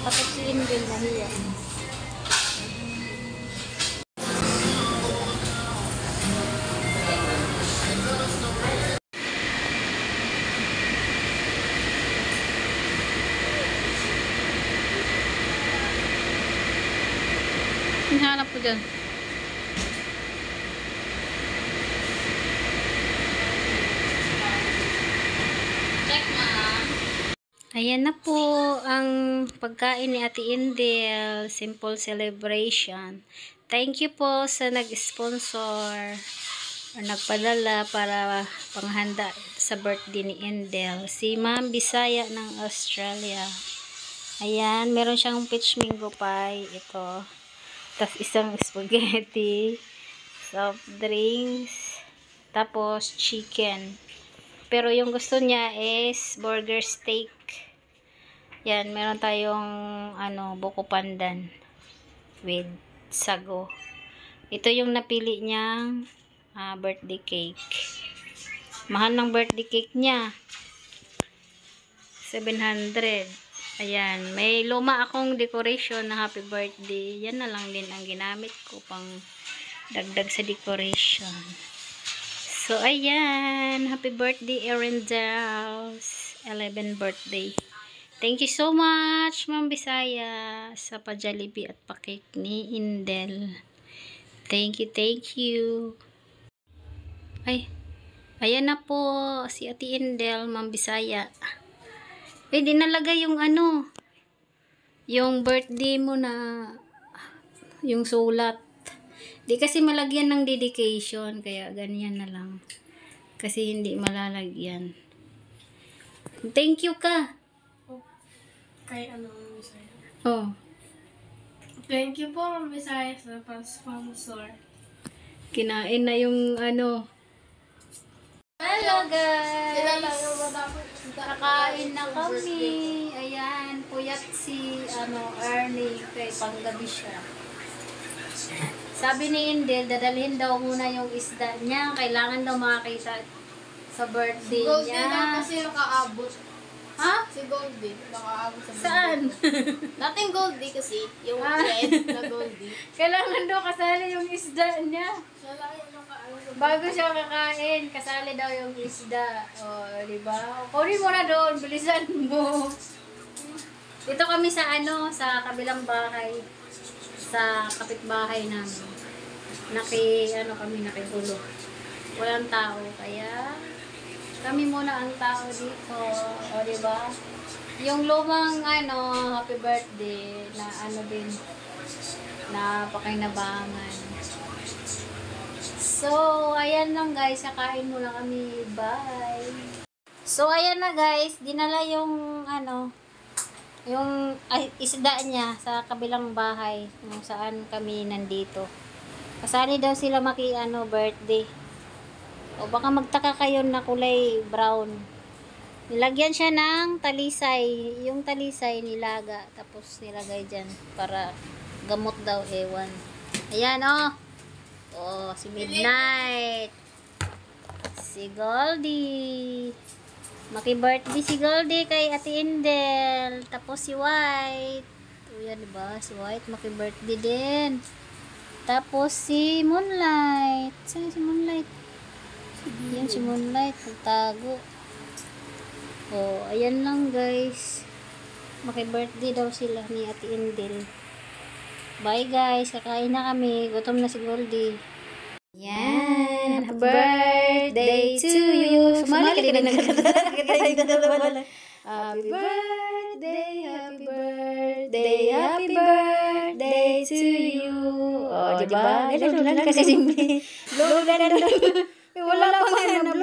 Takot si Indel, nahiya. Hinahanap ko dyan. Ayan na po ang pagkain ni Ate Indel. Simple celebration. Thank you po sa nag-sponsor o nagpadala para panghanda sa birthday ni Indel. Si Ma'am Bisaya ng Australia. Ayan, meron siyang peach mango pie. Ito. Tapos isang spaghetti. Soft drinks. Tapos chicken. Pero yung gusto niya is burger steak. Yan, meron tayong buko pandan with sago. Ito yung napili niyang birthday cake. Mahal ng birthday cake niya. 700. Ayan, may luma akong decoration na happy birthday. Yan na lang din ang ginamit ko pang dagdag sa decoration. So, ayan. Happy birthday, Erendels. 11th birthday. Thank you so much, Ma'am Bisaya, sa pa-Jollibee at pa-cake ni Indel. Thank you, thank you. Ay, ayan na po si Ate Indel, Ma'am Bisaya. Eh, dinalagay yung yung birthday mo na, yung sulat. Di kasi malagyan ng dedication, kaya ganyan na lang. Kasi hindi malalagyan. Thank you ka. Kay Bisaya. Oh. Thank you po, Ma'am Bisaya, sa sponsor. Kinain na yung Hello guys! Kakain na kami. Ayan, puyat si Ernie, kay panggabi siya. Sabi ni Indel, dadalhin daw muna yung isda niya. Kailangan daw makakita sa birthday Goldie niya. na kasi nakaabot. Ha? Si Goldie, nakaabot sa Saan? Dating Goldie kasi, yung red na Goldie. Kailangan daw kasali yung isda niya. Siya lang yung nakaabot. Bago siya kakain, kasali daw yung isda. O, diba? Kunin mo na doon, bilisan mo. Dito kami sa sa kabilang bahay. Sa kapitbahay namin. Kami nakigulo. Walang tao, kaya kami muna ang tao dito. O, diba? Yung lumang happy birthday na din na pakinabangan. So, ayan lang guys, kakain muna kami. Bye! So, ayan na guys, dinala yung yung isda niya sa kabilang bahay kung saan kami nandito. Kasali daw sila birthday. O baka magtaka kayo na kulay brown. Nilagyan siya ng talisay. Yung talisay nilaga. Tapos nilagay dyan para gamot daw, ewan. Ayan Oh, si Midnight. Si Goldie. Maki-birthday si Goldie kay Ate Indel. Tapos si White. O yan, diba? Si White maki-birthday din. Tapos si Moonlight. Saan si Moonlight? Yan si Moonlight. Nagtago. O, ayan lang guys. Maki-birthday daw sila ni Ate Indel. Bye guys. Kakain na kami. Gutom na si Goldie. Yan. Happy birthday to you. Sumali ka din nagkakata. Happy birthday, happy birthday, happy birthday to you. O, diba? Lalo kasi simple. Wala pa nga na